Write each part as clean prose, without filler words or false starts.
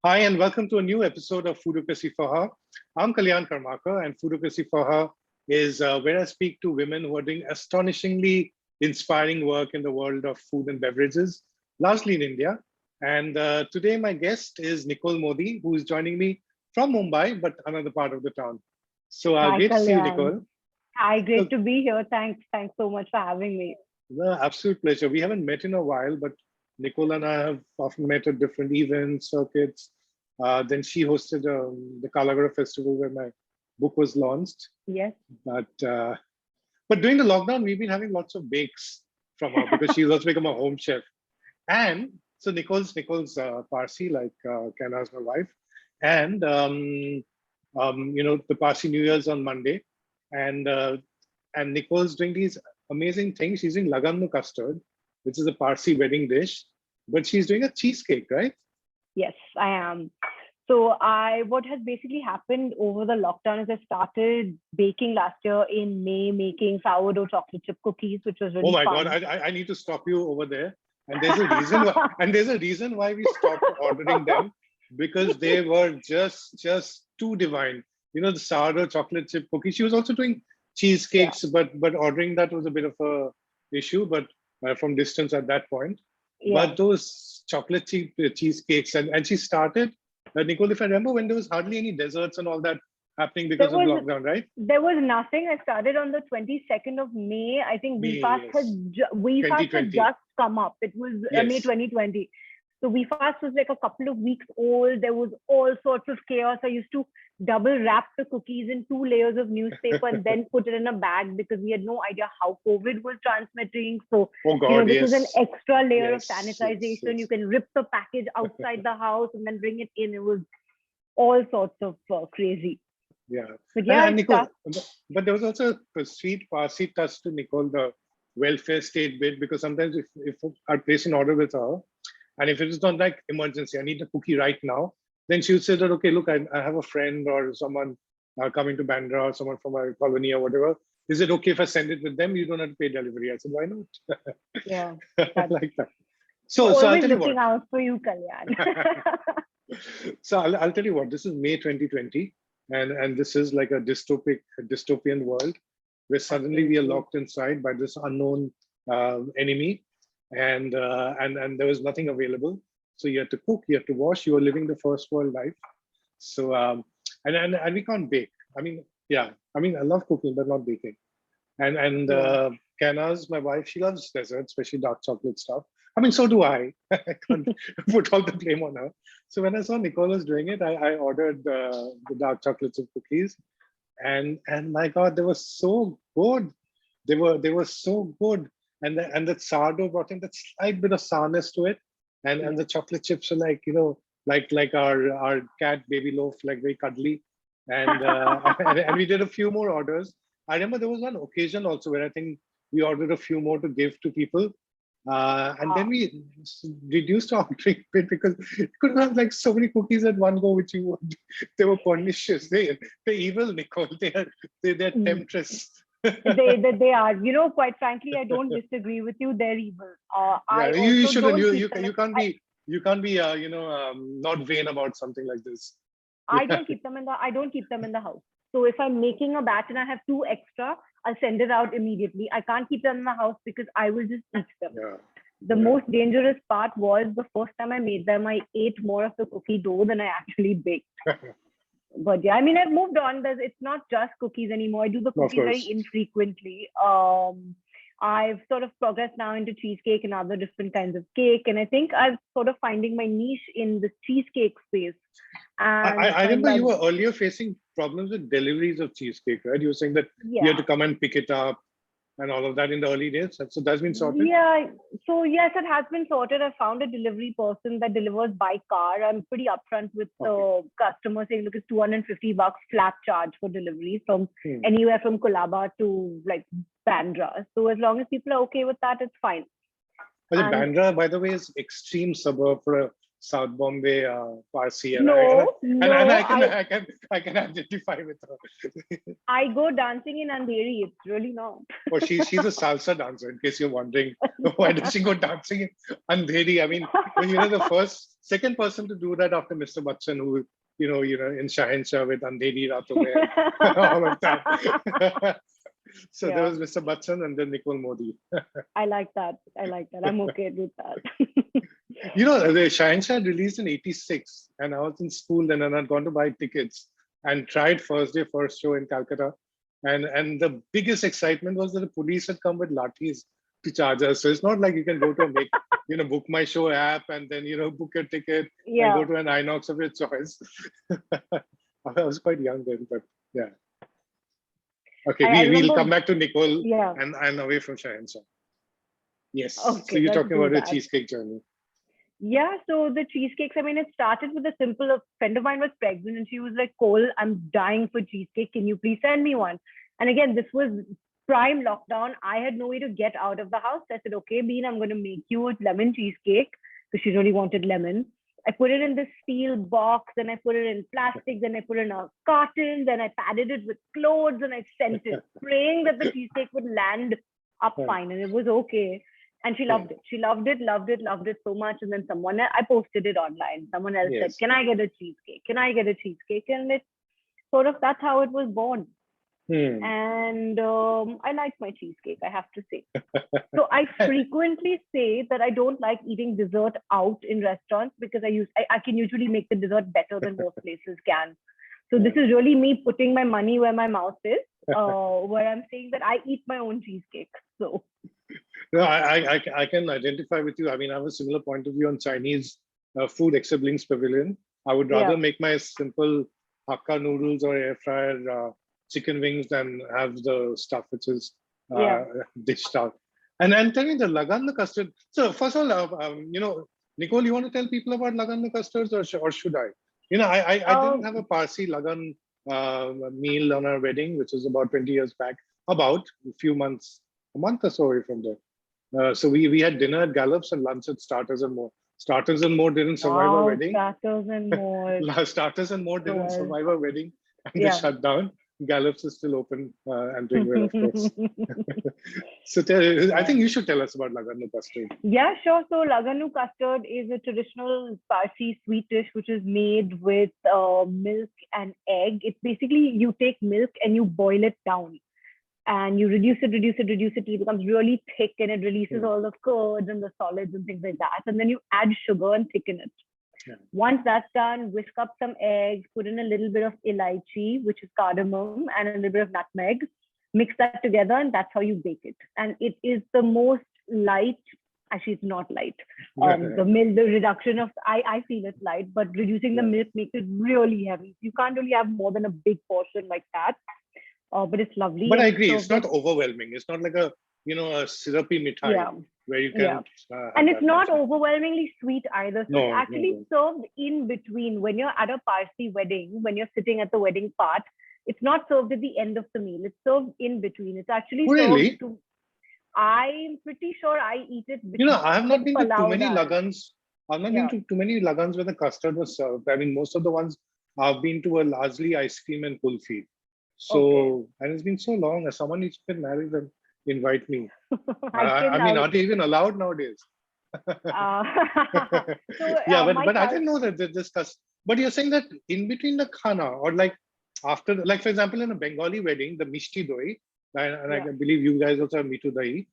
Hi, and welcome to a new episode of Foodocracy for Her. I'm Kalyan Karmakar, and Foodocracy for Her is where I speak to women who are doing astonishingly inspiring work in the world of food and beverages, largely in India. And today, my guest is Nicole Mody, who is joining me from Mumbai, but another part of the town. So Hi, great to see you, Kalyan. Nicole. Hi, So, great to be here. Thanks so much for having me. absolute pleasure. We haven't met in a while, but Nicole and I have often met at different events, circuits. Then she hosted the Kalagara Festival where my book was launched. Yes. But but during the lockdown, we've been having lots of bakes from her because she's also become a home chef. And so Nicole's Parsi, like Kana's my wife, and the Parsi New Year's on Monday, and Nicole's doing these amazing things. She's doing Lagane Custard, which is a Parsi wedding dish, but she's doing a cheesecake, right? Yes, I am. So what has basically happened over the lockdown is I started baking last year in May, making sourdough chocolate chip cookies, which was Oh really my God, fun. I need to stop you over there. And there's a reason why, and there's a reason why we stopped ordering them because they were just too divine. You know, the sourdough chocolate chip cookie. She was also doing Yeah, cheesecakes, but ordering that was a bit of a issue, but from distance at that point. yeah. But those chocolate chip cheesecakes, and she started, Nicole, if I remember, when there was hardly any desserts and all that happening There because of the was lockdown, right? there was nothing. I started on the 22nd of May. I think Me, yes. WeFast had 2020. just come up. It was May Yes. 2020. So WeFast was like a couple of weeks old. There was all sorts of chaos. I used to double wrap the cookies in 2 layers of newspaper and then put it in a bag because we had no idea how COVID was transmitting. So, Oh God, this was an yes. extra layer of Yes, yes, sanitization. You yes. can rip the package outside the house and then bring it in. It was all sorts of crazy. Yeah. But And, yeah, and it Nicole, started. but there was also a sweet Parsi touch to Nicole, the welfare state bit, because sometimes if I place an order with her, and if it is not like emergency, I need a cookie right now, then she would say that, okay, look, I have a friend or someone coming to Bandra or someone from my colony or whatever. Is it okay if I send it with them? You don't have to pay delivery. I said, why not? Yeah, that's Like that. So I'll always tell you looking what. out for you, Kalyan. So I'll tell you what, this is May 2020, and this is like a dystopian world where suddenly we are Absolutely. locked inside by this unknown enemy, and there was nothing available. So you had to cook, you had to wash, you were living the first world life. So and we can't bake. I mean, yeah, I mean I love cooking, but not baking. And Yeah. Kana's my wife. She loves desserts, especially dark chocolate stuff. I mean, so do I. I can't put all the blame on her. So when I saw Nicola's doing it, I ordered the dark chocolates and cookies, and my God, they were so good. They were so good, and that sourdough brought in that slight bit of sourness to it, and Yeah. the chocolate chips are like like our cat baby loaf, like very cuddly, and we did a few more orders. I remember there was one occasion also where I think we ordered a few more to give to people. And then Ah, we reduced our ordering bit because you couldn't have like so many cookies at one go, which you want. They were pernicious. They're evil, Nicole. They're mm, temptress. they are. Quite frankly, I don't disagree with you. They're evil. Yeah, I you also shouldn't. don't You keep you them in. you can't be not vain about something like this. I don't keep them in the. I don't keep them in the house. So if I'm making a batch and I have two extra, I'll send it out immediately. I can't keep them in the house because I will just eat them. Yeah, The most dangerous part was the first time I made them, I ate more of the cookie dough than I actually baked. yeah. But yeah, I mean, I've moved on. It's not just cookies anymore. I do the Of cookies very course. infrequently. I've sort of progressed now into cheesecake and other different kinds of cake, and I think I'm sort of finding my niche in the cheesecake space. And I my remember my you were earlier facing problems with deliveries of cheesecake, right? You were saying that you had yeah, to come and pick it up and all of that in the early days. So that's been sorted. yeah. So yes, it has been sorted. I found a delivery person that delivers by car. I'm pretty upfront with Okay. the customer saying, look, it's $250 flat charge for delivery from Hmm. anywhere from Colaba to like Bandra. So as long as people are okay with that, it's fine. But And Bandra, by the way, is extreme suburb for a South Bombay Parsi, and no, I no, can I can identify with her. I go dancing in Andheri. It's really not. Or she's a salsa dancer. In case you're wondering, why does she go dancing in Andheri? I mean, the first second person to do that after Mr. Bachchan, who in Shahenshah with Andheri Raaton Mein, all of that. So there was Mr. Bachchan and then Nicole Mody. I like that. I'm okay with that. The Shahenshah had released in '86, and I was in school then, and I'd gone to buy tickets and tried first show in Calcutta. And the biggest excitement was that the police had come with lathis to charge us. So it's not like you can go to a Book My Show app and then, book a ticket and go to an Inox of your choice. I was quite young then, but yeah. Okay, we'll come back to Nicole and away from Shahenshah. Yes. Okay, so you're talking about a cheesecake journey. Yeah, so the cheesecakes, it started with a friend of mine was pregnant and she was like, Cole, I'm dying for cheesecake. Can you please send me one? And again, this was prime lockdown. I had no way to get out of the house. I said, okay, Bean, I'm going to make you a lemon cheesecake because she really wanted lemon. I put it in this steel box, then I put it in plastic, then I put it in a carton, then I padded it with clothes and I sent it, praying that the cheesecake would land up fine. And it was okay. And she loved it. She loved it so much. And then I posted it online. Someone else said, can I get a cheesecake? Can I get a cheesecake? And it that's how it was born. And I like my cheesecake, I have to say. So I frequently say that I don't like eating dessert out in restaurants because I can usually make the dessert better than most places can. So this is really me putting my money where my mouth is, where I'm saying that I eat my own cheesecake. So. No, I can identify with you. I have a similar point of view on Chinese food, except Link's Pavilion. I would rather make my simple Hakka noodles or air fryer chicken wings than have the stuff which is dished out. And tell me the Lagane Custard. So first of all, Nicole, you want to tell people about Lagane Custards or should I? I didn't have a Parsi Lagan meal on our wedding, which was about 20 years back, a month or so away from there. So we had dinner at Gallup's and lunch at Starters and More. Starters and More didn't survive our wedding. Starters and More. Starters and More didn't survive our wedding and they shut down. Gallup's is still open and doing well, of course. So I think you should tell us about Lagane Custard. Yeah, sure. So Lagane Custard is a traditional Parsi sweet dish which is made with milk and egg. It's basically you take milk and you boil it down. And you reduce it till it becomes really thick and it releases all the curds and the solids and things like that. And then you add sugar and thicken it. Yeah. Once that's done, whisk up some eggs, put in a little bit of elaichi, which is cardamom, and a little bit of nutmeg. Mix that together and that's how you bake it. And it is the most light, actually it's not light. The reduction of, I feel it's light, but reducing the milk makes it really heavy. You can't really have more than a big portion like that. But it's lovely. But I agree, it's not overwhelming. It's not like a syrupy mithai where you can. And it's not overwhelmingly sweet either. So it's actually served in between. When you're at a Parsi wedding, when you're sitting at the wedding part, it's not served at the end of the meal. It's served in between. It's actually served to. I'm pretty sure I eat it. I have not been to too many lagans. I've not been to too many lagans where the custard was served. Most of the ones I've been to are largely ice cream and kulfi. So, and it's been so long. As someone needs to get married and invite me. Not even allowed nowadays. But I didn't know that they discussed. But you're saying that in between the khana or like after, like for example, in a Bengali wedding, the mishti doi, and I believe you guys also have mitu dahi,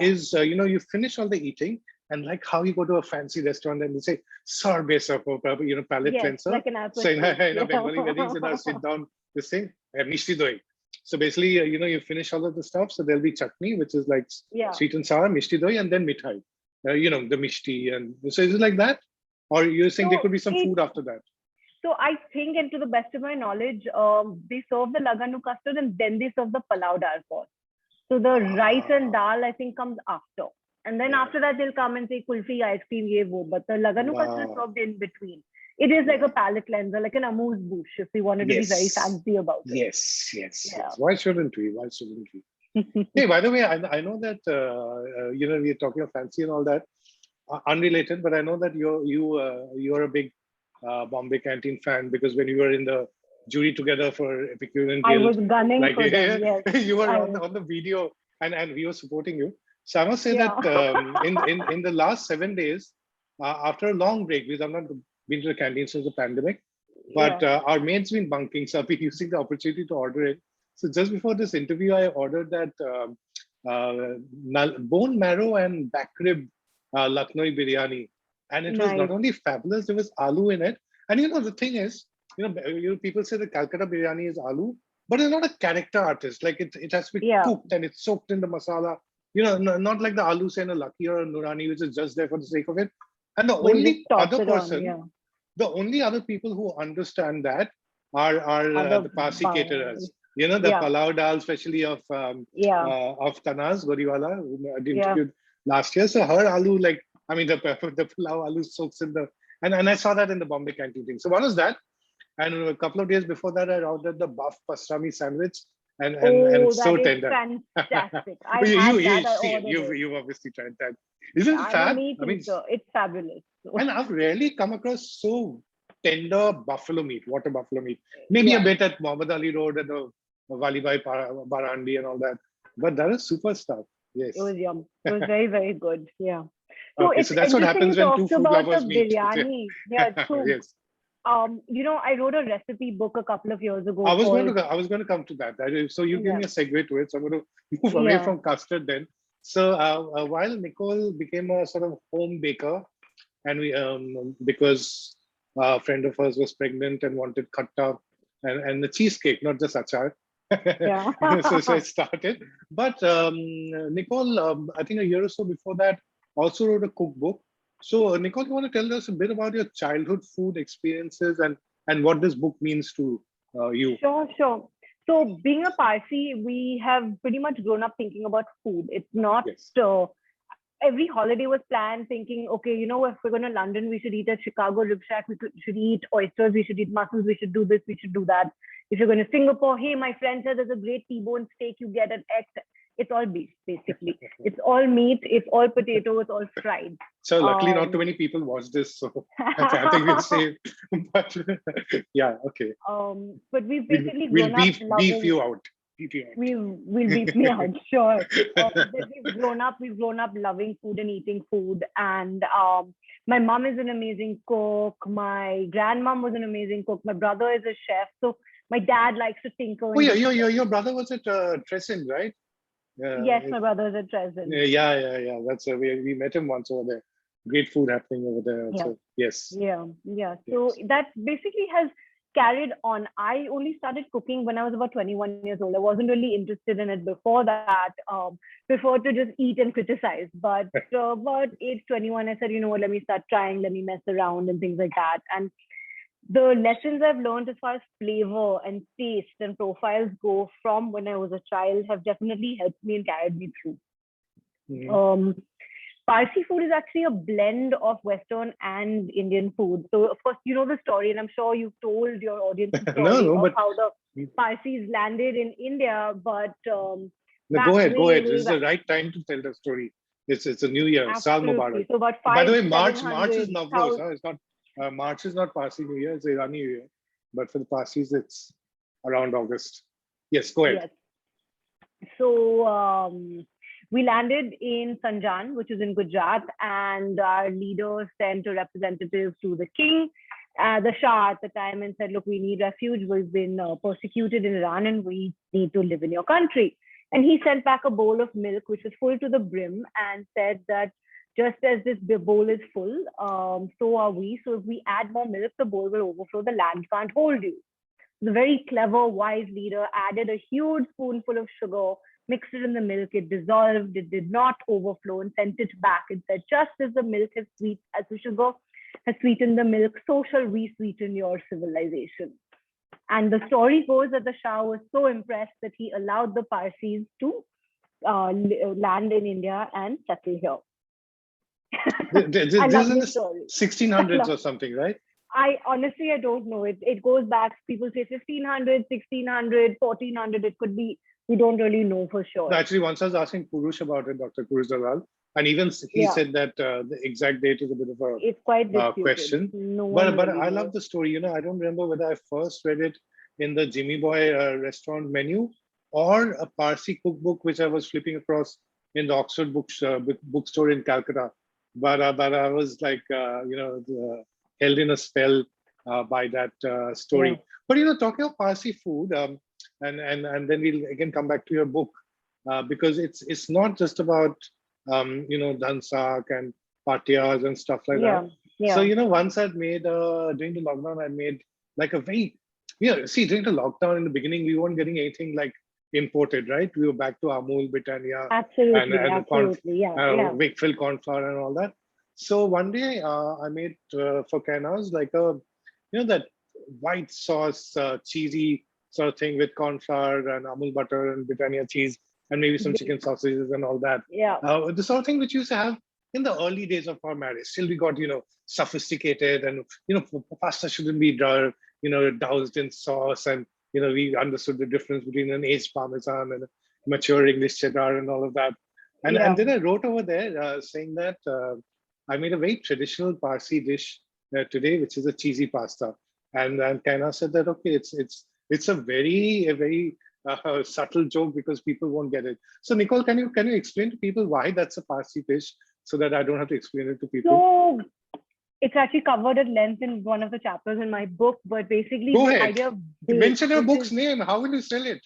is, you finish all the eating and like how you go to a fancy restaurant and they say, sir, palate cleanser. Like an apple. So in Bengali weddings, sit down, this thing, mishti doi. So basically, you finish all of the stuff. So there'll be chutney, which is like sweet and sour, mishti doi, and then mithai. The mishti. And so is it like that? Or you're saying there could be some food after that? So I think, and to the best of my knowledge, they serve the Lagane Custard and then they serve the palau dal first. So the rice and dal, I think, comes after. And then after that, they'll come and say kulfi, ice cream, ye wo. But the Lagane Custard is served in between. It is like a palate cleanser, like an amuse bouche, if we wanted to be very fancy about it. Yes. Why shouldn't we? Hey, by the way, I know that, we're talking of fancy and all that, unrelated, but I know that you're a big Bombay Canteen fan because when you were in the jury together for Epicurean Guild, I was gunning for them, yes. You were on the video and we were supporting you. So I must say that in the last 7 days, after a long break, because I've not been to the canteen since the pandemic, but Yeah. our maid's been bunking, so I've been using the opportunity to order it. So just before this interview, I ordered that bone marrow and back rib Lucknowi biryani, and it was not Nice. only fabulous, there was aloo in it. And the thing is, people say the Calcutta biryani is aloo, but it's not a character artist. Like it has to be Yeah. cooked and it's soaked in the masala. Not like the aloo say in a Lucky or a Nurani, which is just there for the sake of it. And the We'll just only toss other it on. person, Yeah. the only other people who understand that are Other the Parsi buyers. caterers. The Yeah. palau dal, especially Yeah. of Tanaz Goriwala, who I Yeah. interviewed last year. So her aloo, the palau aloo soaks in and I saw that in the Bombay Canteen thing. So one was that, and a couple of days before that, I ordered the buff pastrami sandwich, and Oh, it's so that is tender. fantastic. I you had that. I see, ordered it. you've obviously tried that. Isn't it I'm a fab? meat I mean, eater. It's fabulous. and I've rarely come across so tender buffalo meat, water buffalo meat. Maybe a Yeah. bit at Muhammad Ali Road and the Valibai Barandi and all that. But that is super stuff. It was Yes. yum. It was very, very good. Yeah. So Okay, it's so that's what interesting you happens when two talked food about the lovers meet. biryani. Yeah. So, Yes. I wrote a recipe book a couple of years ago I was going called, to come to that. So you give yeah, me a segue to it. So I'm going to move away yeah, from custard then. So while Nicole became a sort of home baker, and we because a friend of hers was pregnant and wanted khatta and the cheesecake, not just achar. yeah. So it started. But Nicole, I think a year or so before that, also wrote a cookbook. So Nicole, you want to tell us a bit about your childhood food experiences and what this book means to you? Sure, sure. So being a Parsi, we have pretty much grown up thinking about food. It's not Yes. Every holiday was planned thinking, okay, if we're going to London, we should eat at Chicago Rib Shack, should eat oysters, we should eat mussels, we should do this, we should do that. If you're going to Singapore, hey, my friend said there's a great T-bone steak you get at X. It's all beef, basically. It's all meat, it's all potato, it's all fried. So luckily, not too many people watch this, so I think we'll save. But yeah, okay. But we've basically We'll grown up loving. beef you out. Beef you out. We'll beef me out, sure. But we've grown up loving food and eating food. And my mom is an amazing cook. My grandmom was an amazing cook. My brother is a chef. So my dad likes to tinker. Oh yeah, your brother was at Trescent, right? Yes, my brother is at Dresden. Yeah. That's we met him once over there. Great food happening over there. Yeah. So yes. Yeah. So that basically has carried on. I only started cooking when I was about 21 years old. I wasn't really interested in it before that. Prefer to just eat and criticize. But about age 21, I said, you know what, let me start trying, let me mess around and things like that. And the lessons I've learned as far as flavor and taste and profiles go from when I was a child have definitely helped me and carried me through. Mm-hmm. Parsi food is actually a blend of Western and Indian food. So, of course, you know the story, and I'm sure you've told your audience the story of how the Parsis landed in India. But go ahead. This is the right time to tell the story. It's a new year. Sal Mubarak. So about by the way, March is 700, Navroz. Huh? It's not March is not Parsi New Year. It's Irani New Year. But for the Parsis, it's around August. Yes, go ahead. Yes. So we landed in Sanjan, which is in Gujarat, and our leader sent a representative to the king, the Shah at the time, and said, look, we need refuge. We've been persecuted in Iran and we need to live in your country. And he sent back a bowl of milk, which was full to the brim, and said that just as this bowl is full, so are we. So if we add more milk, the bowl will overflow. The land can't hold you. The very clever, wise leader added a huge spoonful of sugar, mixed it in the milk, it dissolved, it did not overflow, and sent it back and said, just as the milk has as the sugar has sweetened the milk, so shall we sweeten your civilization. And the story goes that the Shah was so impressed that he allowed the Parsis to land in India and settle here. This is in the 1600s or something, right? I don't know. It goes back, people say 1500, 1600, 1400. It could be, we don't really know for sure. No, actually, once I was asking Purush about it, Dr. Purush Dalal, and even he said that the exact date is a bit of a it's quite question. But I love the story. I don't remember whether I first read it in the Jimmy Boy restaurant menu or a Parsi cookbook, which I was flipping across in the Oxford bookstore in Calcutta. but I was like, held in a spell by that Yeah. story. But talking of Parsi food, and then we'll again come back to your book because it's not just about dhansak and patiyas and stuff like that. Yeah. So Yeah. once I'd made during the lockdown, I made like a very see, during the lockdown in the beginning, we weren't getting anything like imported, right? We were back to Amul, Britannia, and Absolutely. and the Absolutely. Yeah. Yeah. Wakefield corn flour and all that. So one day I made for Kainas like that white sauce, cheesy sort of thing with corn flour and Amul butter and Britannia cheese and maybe some chicken sausages and all that. Yeah. The sort of thing which we used to have in the early days of our marriage. Still, we got sophisticated, and pasta shouldn't be doused in sauce, and we understood the difference between an aged Parmesan and a mature English cheddar and all of that. And Yeah. then I wrote over there saying that I made a very traditional Parsi dish today, which is a cheesy pasta. And Kaina said that okay, it's a very subtle joke because people won't get it. So Nicole, can you explain to people why that's a Parsi dish so that I don't have to explain it to people? So it's actually covered at length in one of the chapters in my book, but basically Go the ahead. idea of Mention your book's name. How will you sell it?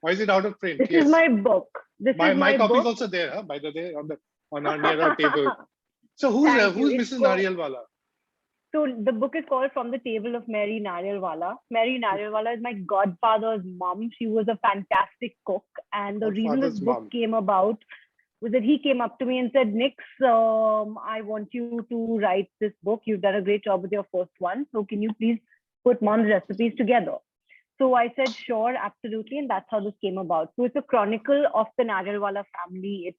Or is it out of print? This Yes. is my book. This my is my copy is book. also there, by the way, on our near our table. So Thank you. who's Mrs. Narialwala? So the book is called From the Table of Mary Narialwala. Mary Narialwala is my godfather's mom. She was a fantastic cook. And the reason this book came about was that he came up to me and said, Nix, I want you to write this book. You've done a great job with your first one. So can you please put mom's recipes together? So I said, sure, absolutely. And that's how this came about. So it's a chronicle of the Narialwala family. It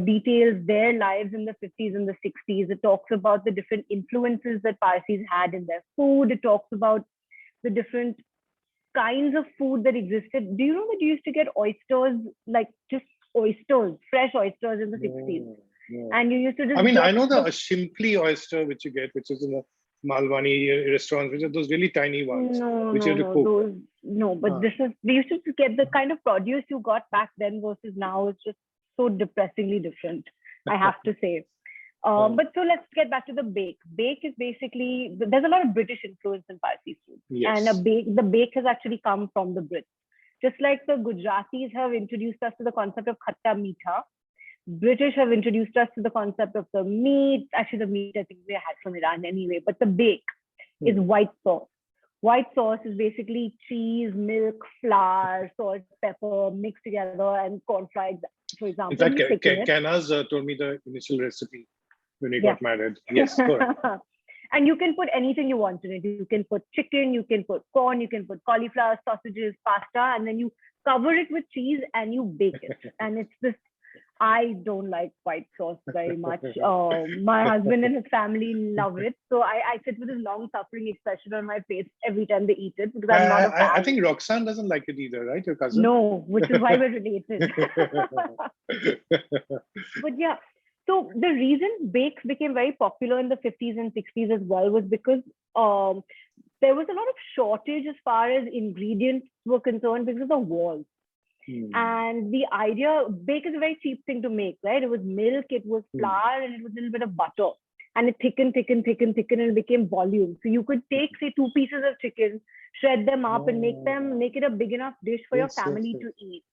details their lives in the 50s and the 60s. It talks about the different influences that Parsis had in their food. It talks about the different kinds of food that existed. Do you know that you used to get oysters, like just oysters, fresh oysters in the 60s? No. And you used to just I know the Shimpli oyster which you get, which is in the Malwani restaurants, which are those really tiny ones, which you have to cook. But we used to get the kind of produce you got back then versus now. It's just so depressingly different, I have to say. But so let's get back to the bake. Bake is basically, there's a lot of British influence in Parsi food. Yes. And the bake has actually come from the Brits. Just like the Gujaratis have introduced us to the concept of khatta meetha, British have introduced us to the concept of the meat. Actually, the meat I think we had from Iran anyway, but the bake is white sauce. White sauce is basically cheese, milk, flour, salt, pepper mixed together and corn fried, for example. In fact, Kaina's told me the initial recipe when we got married. Yes, correct. And you can put anything you want in it. You can put chicken, you can put corn, you can put cauliflower, sausages, pasta, and then you cover it with cheese and you bake it. And it's this, I don't like white sauce very much. My husband and his family love it. So I sit with this long suffering expression on my face every time they eat it because I'm not a fan. I think Roxanne doesn't like it either, right? Your cousin? No, which is why we're related. But yeah, so the reason bakes became very popular in the 50s and 60s as well was because there was a lot of shortage as far as ingredients were concerned because of the wars. And the idea, bake is a very cheap thing to make, right? It was milk, it was flour, and it was a little bit of butter. And it thickened, and it became volume. So you could take, say, 2 pieces of chicken, shred them up and make it a big enough dish for your family to eat.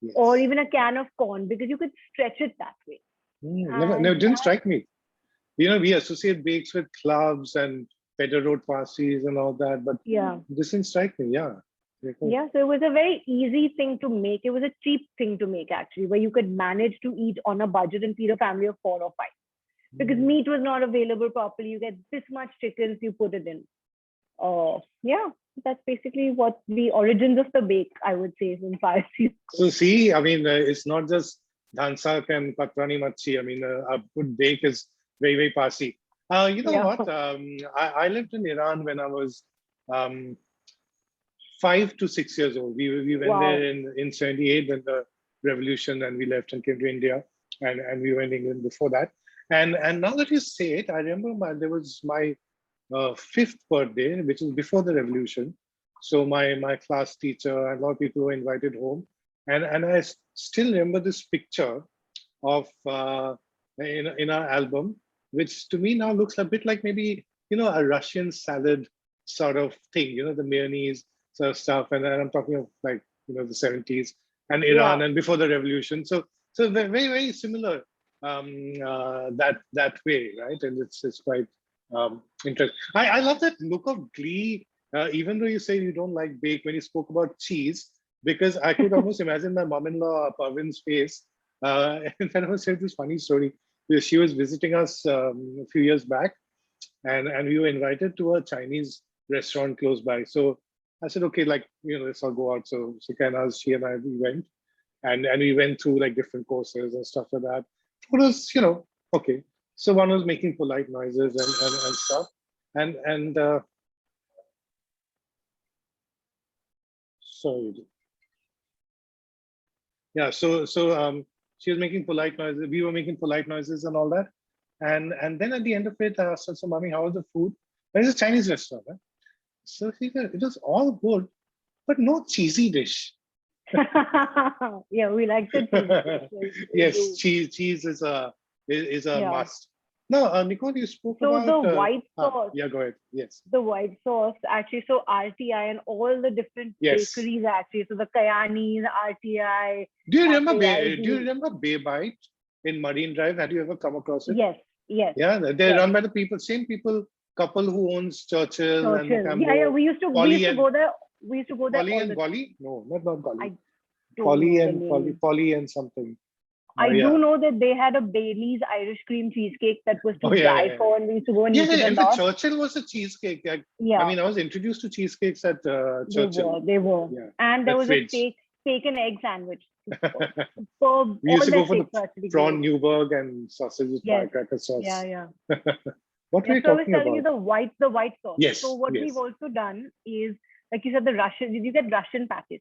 Yes. Or even a can of corn, because you could stretch it that way. Never didn't strike me. We associate bakes with clubs and Pedder Road Parsis and all that, but this didn't strike me, Yeah, so it was a very easy thing to make. It was a cheap thing to make, actually, where you could manage to eat on a budget and feed a family of 4 or 5. Because meat was not available properly. You get this much chicken, so you put it in. That's basically what the origins of the bake, I would say, is in Parsi. So see, I mean, it's not just dhansak and patrani machi. I mean, a good bake is very, very Parsi. You know what? I lived in Iran when I was 5 to 6 years old. We went there in 78 when the revolution, and we left and came to India, and we were in England before that. And now that you say it, I remember there was my 5th birthday, which is before the revolution. So my class teacher and a lot of people were invited home, and I still remember this picture of in our album, which to me now looks a bit like maybe, a Russian salad sort of thing, the mayonnaise sort of stuff. And I'm talking of like, the 70s and Iran Yeah. and before the revolution. So they're very, very similar that way, right? And it's quite interesting. I love that look of glee, even though you say you don't like bake when you spoke about cheese, because I could almost imagine my mom-in-law Parvin's face. And then I was saying this funny story. She was visiting us a few years back, and we were invited to a Chinese restaurant close by. So I said, okay, like, let's all go out. So she and I, we went, and we went through like different courses and stuff like that. It was, okay. So one was making polite noises and stuff, and sorry, yeah. So she was making polite noises. We were making polite noises and all that, and then at the end of it, I said, "So, mommy, how was the food?" It's a Chinese restaurant. Huh? So she said, "It was all good, but no cheesy dish." Yeah, we like the cheese. Yes, cheese is a Yeah. must. No, Nicole, you spoke So about the white sauce, yeah, go ahead. Yes, the white sauce actually, so RTI and all the different yes. bakeries actually, so the Kayanis, RTI, Do you remember Cafe Do you ID. remember Bay Bite in Marine Drive? Had you ever come across it? Yes, yes, Yeah, they're yes. run by the same people, couple who owns Churchill and Churchill. Yeah, Mocambo, we used to Polly and go there. We used to go there Polly all and the time. Golly. No, not Golly. I don't know the name. Polly and something. I Yeah. do know that they had a Bailey's Irish cream cheesecake that was to Oh, yeah, die yeah, for, and we used to go and eat it a in fact, lot. Churchill was a cheesecake. I Yeah, mean, I was introduced to cheesecakes at Churchill. they were. Yeah, And there at was a Fridge. steak and egg sandwich. Superb. We used All to their go for the steaks were actually prawn great. Newburg and sausages, Yes. firecracker sauce. Yeah. What were Yeah, you so I was talking telling you about? the white sauce. Yes, So what yes. we've also done is, like you said, the Russian. Did you get Russian patties?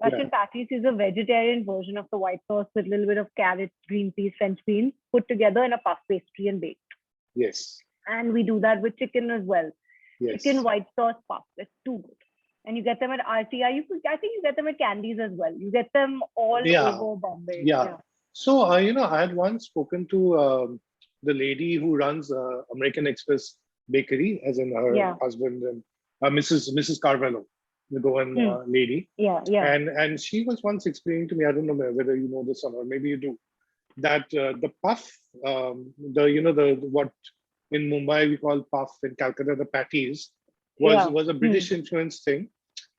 Yeah. Russian patties is a vegetarian version of the white sauce with a little bit of carrots, green peas, French beans put together in a puff pastry and baked. Yes, And we do that with chicken as well. yes. Chicken white sauce puff. It's too good. And you get them at RTI. I think you get them at Candies as well. You get them all Yeah, over Bombay. yeah. So, I had once spoken to the lady who runs American Express Bakery, as in her Yeah. husband and Mrs. Carvalho, the Goan lady. Yeah. And she was once explaining to me, I don't know whether you know this or not, maybe you do, that the puff, the what in Mumbai we call puff, in Calcutta the patties, was a British influenced thing.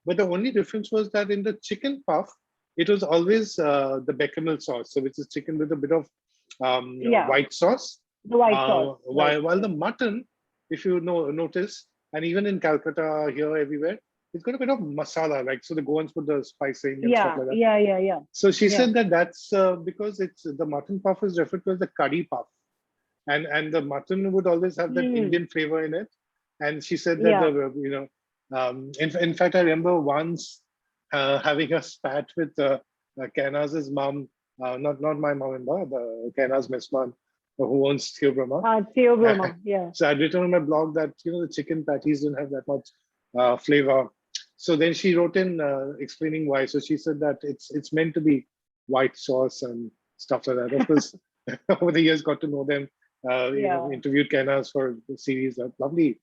But the only difference was that in the chicken puff, it was always the bechamel sauce, so which is chicken with a bit of white sauce. The white sauce. While the mutton, if you notice, and even in Calcutta, here, everywhere, it's got a bit of masala, like, so the Goans put the spicing and stuff like that. Yeah. So she said that that's because it's the mutton puff is referred to as the curry puff, and the mutton would always have that Indian flavor in it. And she said that in fact, I remember once having a spat with Kainaz's mom, not my mom-in-law, the Kainaz Mesman, who owns Theo Brahma. Theo Brahma, yeah. So I'd written on my blog that the chicken patties didn't have that much flavor. So then she wrote in explaining why. So she said that it's meant to be white sauce and stuff like that. Of course, over the years, got to know them. Interviewed Kainaz for the series. Lovely,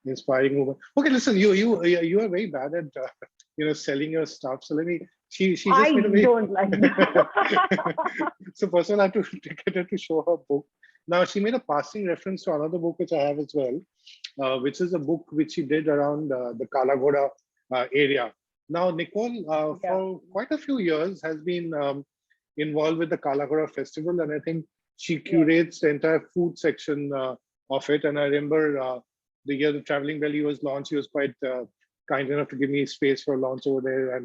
inspiring woman. Okay, listen, you are very bad at selling your stuff. So let me. She just made a very... don't like that. So first of all, I have to get her to show her book. Now she made a passing reference to another book which I have as well, which is a book which she did around the Kalagoda area. Now Nicole, for quite a few years, has been involved with the Kalagoda festival, and I think she curates the entire food section of it. And I remember the year the Traveling Belly was launched, she was quite kind enough to give me space for a launch over there,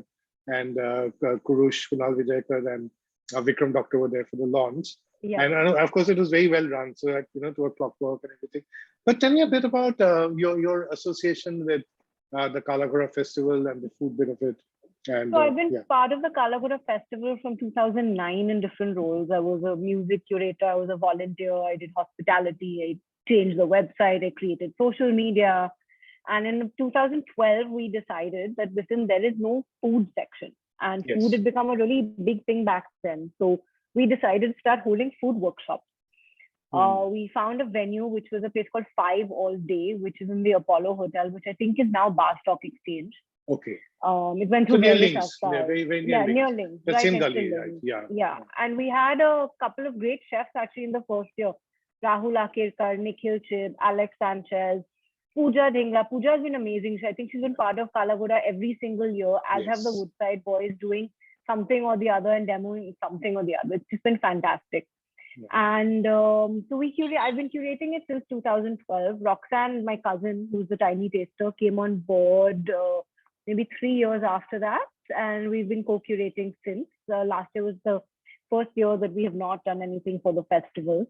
and Kurush, Kunal Vijayakar, and Vikram Doctor were there for the launch. Yeah. And of course, it was very well run, so that, to a clockwork and everything. But tell me a bit about your association with the Kalagoda festival and the food bit of it. And, so I've been part of the Kalagoda festival from 2009 in different roles. I was a music curator, I was a volunteer, I did hospitality, I changed the website, I created social media. And in 2012, we decided that there is no food section, and food had become a really big thing back then. So we decided to start holding food workshops. We found a venue which was a place called Five All Day, which is in the Apollo Hotel, which I think is now Bar Stock Exchange. Okay. It went So through near various links, styles. very Yeah, near near links. links, The right same next to gully, right? links. Yeah. Yeah, and we had a couple of great chefs actually in the first year. Rahul Akirkar, Nikhil Chib, Alex Sanchez, Pooja Dhingra. Pooja has been amazing. I think she's been part of Kalagoda every single year, as have the Yes. Woodside boys doing something or the other and demoing something or the other. It's just been fantastic. Yeah. And so I've been curating it since 2012. Roxanne, my cousin, who's the tiny taster, came on board maybe 3 years after that. And we've been co-curating since. Last year was the first year that we have not done anything for the festival.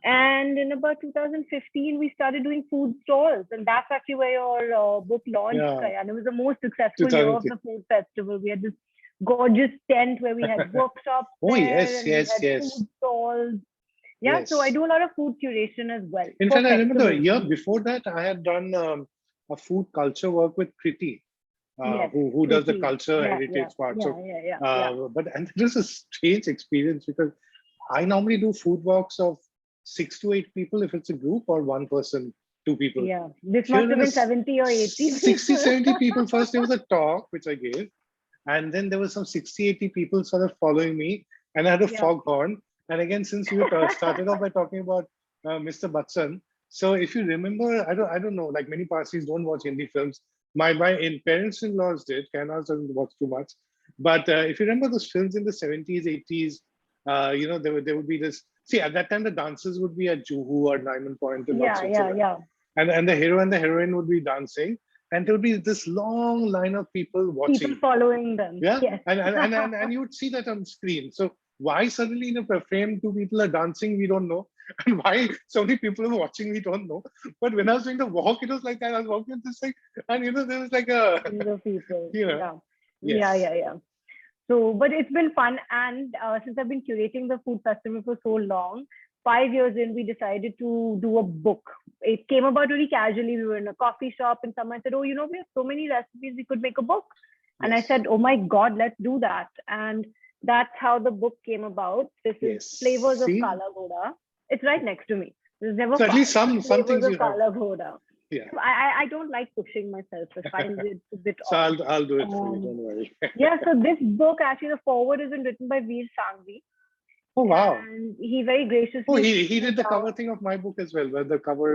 And in about 2015, we started doing food stalls. And that's actually where your book launched, Yeah. and it was the most successful year of the food festival. We had this gorgeous tent where we had workshops Oh, there, yes, and yes, we had yes. food stalls. Yeah, Yes. so I do a lot of food curation as well. In for fact, I remember the festivals. year before that, I had done a food culture work with Kriti, Yes, who does the Kriti. culture Yeah, heritage part. So, yeah. and it was a strange experience because I normally do food walks of 6 to 8 people if it's a group, or one person, 2 people. Yeah, this Here must have it been is 70 or 80 60, people. 70 people. First, there was a talk which I gave, and then there was some 60, 80 people sort of following me, and I had a Yeah. foghorn. And again, since you started off by talking about Mr. Bachchan, so if you remember, I don't know, like many Parsis don't watch Hindi films. My parents-in-laws did. Kainas doesn't watch too much, but if you remember those films in the 70s, 80s, there would be this. See, at that time, the dances would be at Juhu or Diamond Point and Yeah. and the hero and the heroine would be dancing, and there would be this long line of people watching. People following them. Yeah, Yes. and you would see that on screen. So why suddenly in a frame 2 people are dancing, we don't know, and why so many people are watching, we don't know. But when I was doing the walk, it was like that. I was walking this thing, and there was like a people. Yes. Yeah. So, but it's been fun, and since I've been curating the food festival for so long, 5 years in, we decided to do a book. It came about really casually. We were in a coffee shop, and someone said, "Oh, we have so many recipes, we could make a book." And I said, "Oh my God, let's do that!" And that's how the book came about. This is Flavors of Kalagoda. It's right next to me. There's never so at least some Flavors things of you have. Kalagoda. Yeah. I don't like pushing myself. I find it a bit So odd. I'll do it for you. Don't worry. Yeah. So this book, actually, the foreword is written by Veer Sangvi. Oh wow! And he very graciously. Oh, he did the cover thing of my book as well. Where the cover.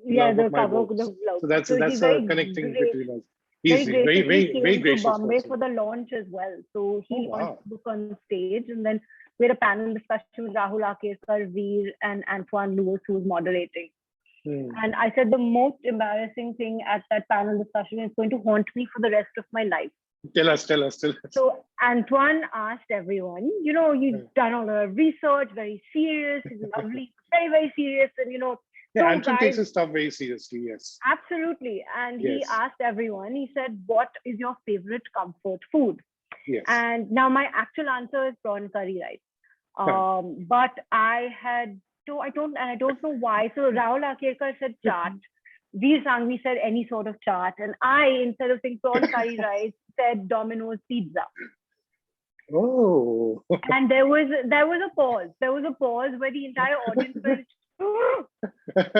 The cover of the so that's a connecting between us. He's very gracious Bombay person. for the launch as well. So he launched the book on stage, and then we had a panel discussion with Rahul Akirkar, Veer, and Antoine Lewis, who was moderating. And I said the most embarrassing thing at that panel discussion is going to haunt me for the rest of my life. Tell us. So Antoine asked everyone, you've done all the research, very serious, he's lovely, very, very serious, and Yeah, Antoine takes his stuff very seriously, yes. Absolutely. And he asked everyone, he said, what is your favorite comfort food? Yes. And now my actual answer is prawn curry rice. But I don't know why. So Rahul Akirkar said chaat. Veer Sangvi said any sort of chaat. And I, instead of saying prawn curry rice, said Domino's pizza. Oh. And there was a pause. There was a pause where the entire audience went,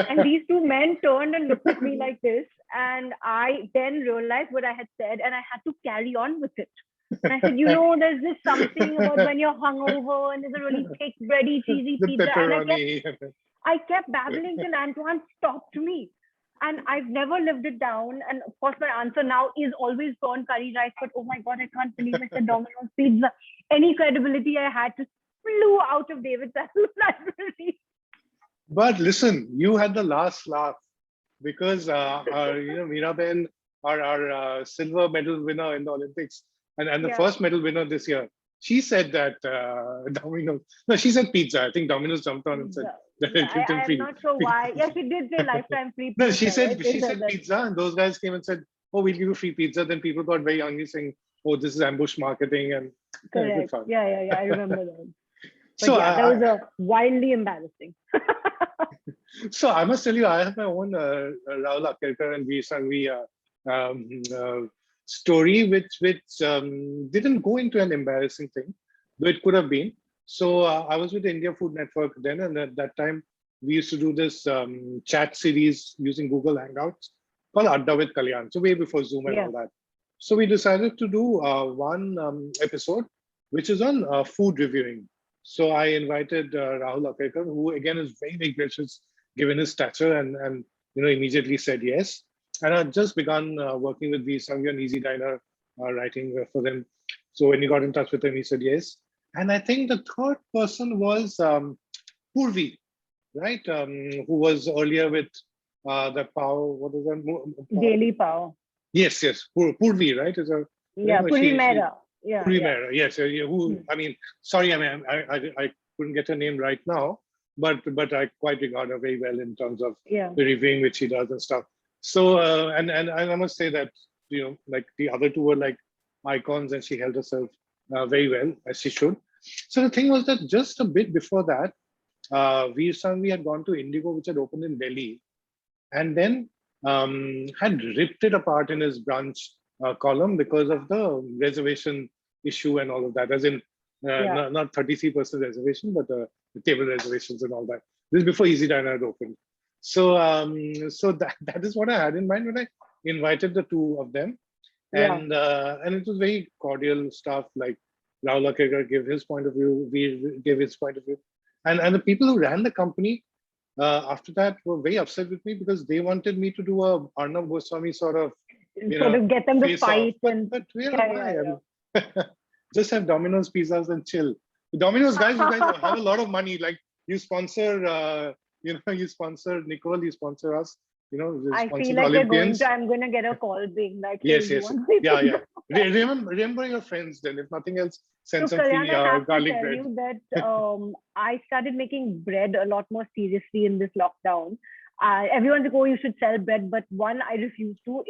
and these two men turned and looked at me like this, and I then realized what I had said, and I had to carry on with it. And I said, there's this something about when you're hungover and there's a really thick, bready, cheesy pizza. And I kept babbling till Antoine stopped me. And I've never lived it down. And of course, my answer now is always prawn curry rice. But oh my God, I can't believe I said Domino's pizza. Any credibility I had just flew out of David's library. But listen, you had the last laugh because Meeraben, our silver medal winner in the Olympics, and the first medal winner this year, she said that Domino's. No, she said pizza. I think Domino's jumped on and said that I'm not sure why. Yeah, she did say lifetime free pizza. No, she said pizza, and those guys came and said, "Oh, we'll give you free pizza." Then people got very angry, saying, "Oh, this is ambush marketing," and correct. Yeah, I remember that. But so that was wildly embarrassing. So I must tell you, I have my own Rahul Akirkar and Veer Sangvi story, which didn't go into an embarrassing thing, though it could have been. So I was with the India Food Network then, and at that time we used to do this chat series using Google Hangouts called Adda with Kalyan. So way before Zoom and all that. So we decided to do one episode, which is on food reviewing. So I invited Rahul Akekar, who again is very, very gracious given his stature, and immediately said yes. And I'd just begun working with V Sanghi on Easy Diner, writing for them. So when he got in touch with him, he said yes. And I think the third person was Purvi, right? Who was earlier with the Pao, what is that? Daily Pao. Yes, Purvi, right? Is a Purvi Mehra. Yeah, Purvi Mehra, yes. Who? I mean, sorry, I mean, I couldn't get her name right now, but I quite regard her very well in terms of the reviewing which she does and stuff. So and I must say that like the other two were like icons, and she held herself very well, as she should. So the thing was that just a bit before that, Veer Sangvi had gone to Indigo, which had opened in Delhi, and then had ripped it apart in his brunch column because of the reservation issue and all of that, as in not 33% reservation, but the table reservations and all that. This is before Easy Diner had opened. So so that is what I had in mind when I invited the two of them. And it was very cordial stuff. Like Rahul Akekar gave his point of view, we gave his point of view. And the people who ran the company after that were very upset with me because they wanted me to do a Arnab Goswami sort of, get them to fight. But just have Domino's pizzas and chill. The Domino's guys, you guys have a lot of money. Like you sponsor, you sponsor Nicole, you sponsor us. I feel like I'm going to get a call being like, yes. Yeah. Remember your friends then. If nothing else, send some free garlic bread. I tell you that I started making bread a lot more seriously in this lockdown. Everyone's like, oh, you should sell bread, but one, I refuse to.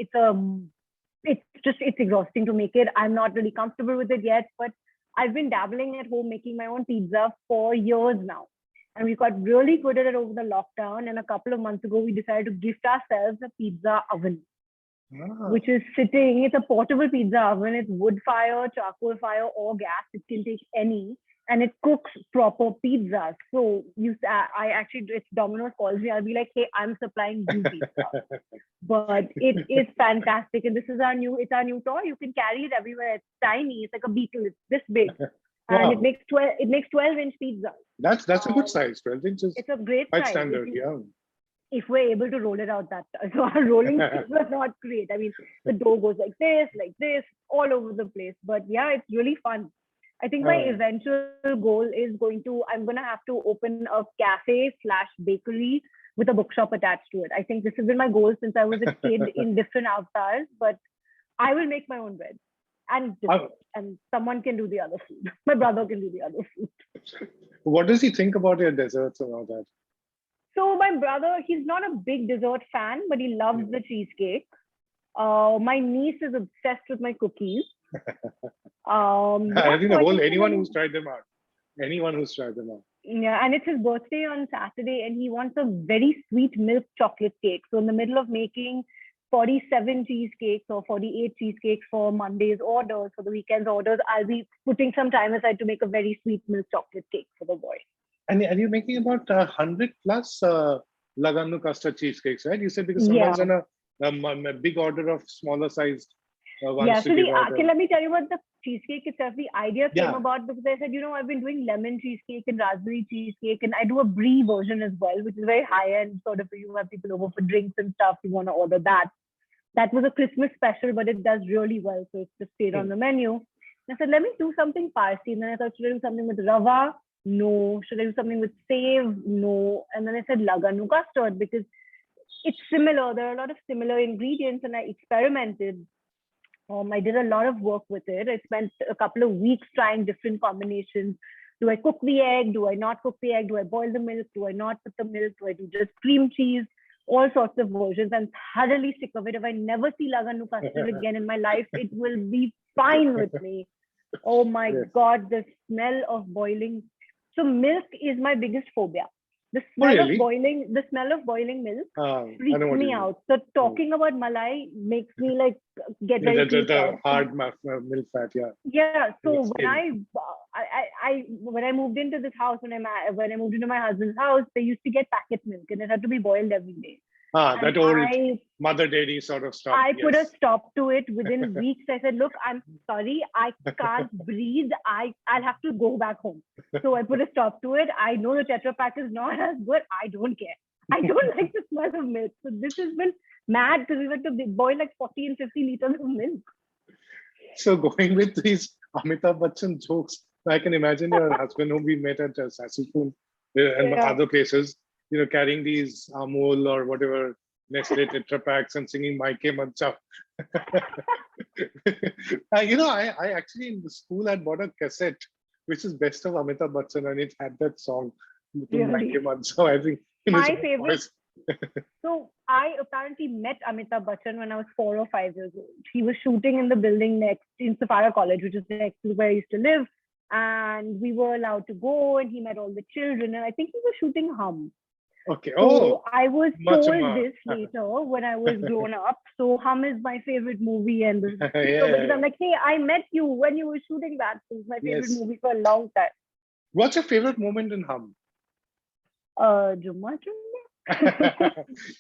It's exhausting to make it. I'm not really comfortable with it yet, but I've been dabbling at home making my own pizza for years now. And we got really good at it over the lockdown. And a couple of months ago, we decided to gift ourselves a pizza oven, which is sitting. It's a portable pizza oven. It's wood fire, charcoal fire, or gas. It can take any. And it cooks proper pizzas. So if Domino's calls me, I'll be like, hey, I'm supplying you pizza. But it is fantastic. And it's our new toy. You can carry it everywhere. It's tiny. It's like a beetle. It's this big. And it makes 12-inch pizza. That's a good size. 12 inches. It's a great quite size. Standard, if we're able to roll it out that time. So our rolling was not great. I mean, the dough goes like this, all over the place. But yeah, it's really fun. I think my eventual goal is I'm going to have to open a cafe/bakery with a bookshop attached to it. I think this has been my goal since I was a kid in different avatars, but I will make my own bread. And someone can do the other food. My brother can do the other food. What does he think about your desserts and all that? So my brother, he's not a big dessert fan, but he loves the cheesecake. My niece is obsessed with my cookies. I think anyone who's tried them out. Yeah, and it's his birthday on Saturday, and he wants a very sweet milk chocolate cake. So in the middle of making 47 cheesecakes or 48 cheesecakes for Monday's orders, for the weekend's orders, I'll be putting some time aside to make a very sweet milk chocolate cake for the boy. And are you making about 100 plus Lagane Custard cheesecakes, right? You said because someone's done a big order of smaller sized ones. So let me tell you about the cheesecake itself. The idea came about because I said, I've been doing lemon cheesecake and raspberry cheesecake, and I do a brie version as well, which is very high end, sort of, you have people over for drinks and stuff, you want to order that. That was a Christmas special, but it does really well, so it's just stayed on the menu. And I said, let me do something Parsi. And then I thought, should I do something with rava? No. Should I do something with save? No. And then I said Lagane Custard because it's similar. There are a lot of similar ingredients, and I experimented. I did a lot of work with it. I spent a couple of weeks trying different combinations. Do I cook the egg? Do I not cook the egg? Do I boil the milk? Do I not put the milk? Do I do just cream cheese? All sorts of versions. I'm thoroughly sick of it. If I never see Lagane Custard again in my life, it will be fine with me. Oh my God, the smell of boiling. So milk is my biggest phobia. The Oh, smell of really? boiling milk I know freaks what you me mean. out. So talking about malai makes me like get Yeah, very the creeped out. hard milk fat, yeah. Yeah. And So the skin. when I moved into this house, when I moved into my husband's house, they used to get packet milk and it had to be boiled every day. And That old mother dairy sort of stuff. I put a Yes. stop to it within weeks. I said, look, I'm sorry, I can't breathe. I'll have to go back home. So I put a stop to it. I know the Tetra Pak is not as good. I don't care. I don't like the smell of milk. So this has been mad because we had to boil like 40 and 50 liters of milk. So going with these Amitabh Bachchan jokes, I can imagine your husband whom we met at Sassy Spoon and Yeah. other places, carrying these Amul or whatever Nestle Tetra Packs and singing Maike Mancha. I actually in the school had bought a cassette, which is best of Amitabh Bachchan, and it had that song, Really? Maike Mancha. I think in his My own favorite. voice. So I apparently met Amitabh Bachchan when I was 4 or 5 years old. He was shooting in the building next in Safara College, which is next to where I used to live. And we were allowed to go and he met all the children. And I think he was shooting Hum. Okay. So I was much told more. this later when I was grown up. So Hum is my favorite movie. And this, Yeah. so because I'm like, hey, I met you when you were shooting that. It was my favorite Yes. movie for a long time. What's your favorite moment in Hum? Jumma Jumma.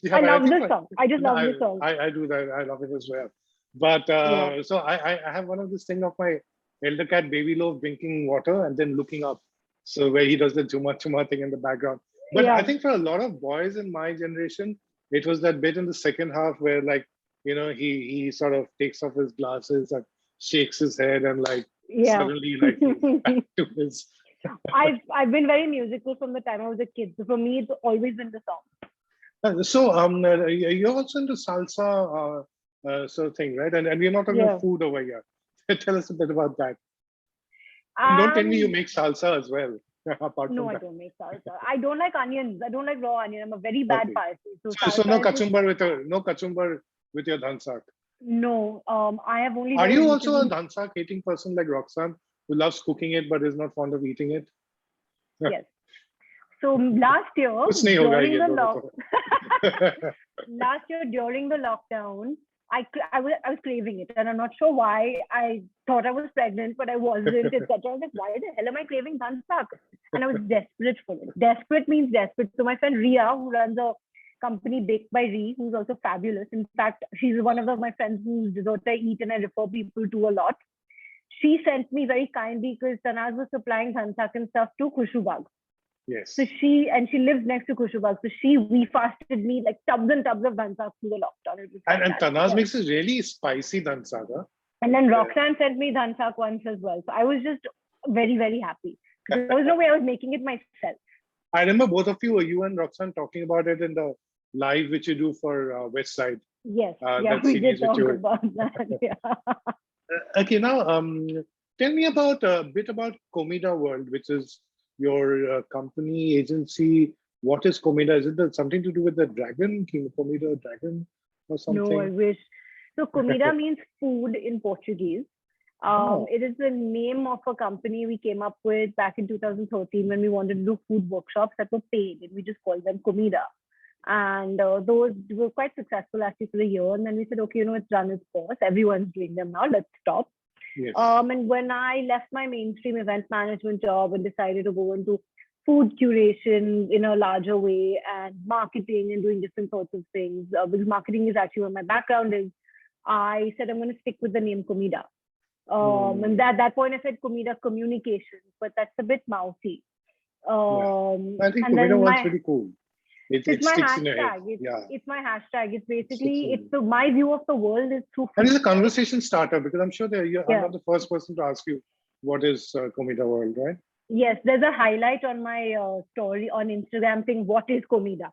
Yeah, I but love think this song. I just love this song. I do that. I love it as well. But Yeah. so I have one of this thing of my elder cat Baby Loaf drinking water and then looking up. So where he does the chuma chuma thing in the background. But I Yeah. think for a lot of boys in my generation, it was that bit in the second half where like, he sort of takes off his glasses and shakes his head and like Yeah. suddenly like he's back to his. I've been very musical from the time I was a kid. So for me, it's always been the song. So you're also into salsa sort of thing, right? And we're not talking Yeah. about food over here. Tell us a bit about that. And don't tell me you make salsa as well. Apart No, from I that. don't make salsa. I don't like onions. I don't like raw onion. I'm a very bad Okay. Parsi. So no kachumbar with your dhansak. No, I have only. Are very you also a recently- dhansak hating person like Roxanne who loves cooking it but is not fond of eating it? Yes. So last year कुछ नहीं होगा during ये the दोनों तो. last year during the lockdown, I was craving it, and I'm not sure why. I thought I was pregnant, but I wasn't, etc. I was like, why the hell am I craving dhansak? And I was desperate for it. Desperate means desperate. So my friend Ria, who runs a company Baked by Ree, who's also fabulous. In fact, she's one of my friends whose dessert I eat and I refer people to a lot. She sent me very kindly because Tanaz was supplying dhansak and stuff to Khushubag. Yes. So she lives next to Khushubag. So we fasted me like tubs and tubs of dhansak through the lockdown. It was And fantastic. Tanaz makes a really spicy dhansak. Huh? And then Roxanne sent me dhansak once as well. So I was just very, very happy. There was no way I was making it myself. I remember both of you and Roxanne talking about it in the live which you do for West Side. Yes, that we did series which talk you- about that. Yeah. Okay, now tell me about a bit about Comida World, which is your company agency. What is Comida? Is it something to do with the dragon, King Comida dragon, or something? No, I wish. So Comida means food in Portuguese. It is the name of a company we came up with back in 2013 when we wanted to do food workshops that were paid, and we just called them Comida. And those were quite successful actually for a year. And then we said, okay, it's run its course. Everyone's doing them now. Let's stop. Yes. And when I left my mainstream event management job and decided to go into food curation in a larger way and marketing and doing different sorts of things, because marketing is actually where my background is, I said, I'm going to stick with the name Comida. And at that point, I said Comida Communications, but that's a bit mouthy. I think and Comida then World's pretty cool. It my sticks in your head. hashtag. It's my hashtag. It's basically, Sticks in my view of the world is through And food. it's a conversation starter because I'm sure I'm Yeah. not the first person to ask you what is Comida World, right? Yes, there's a highlight on my story on Instagram saying, what is Comida?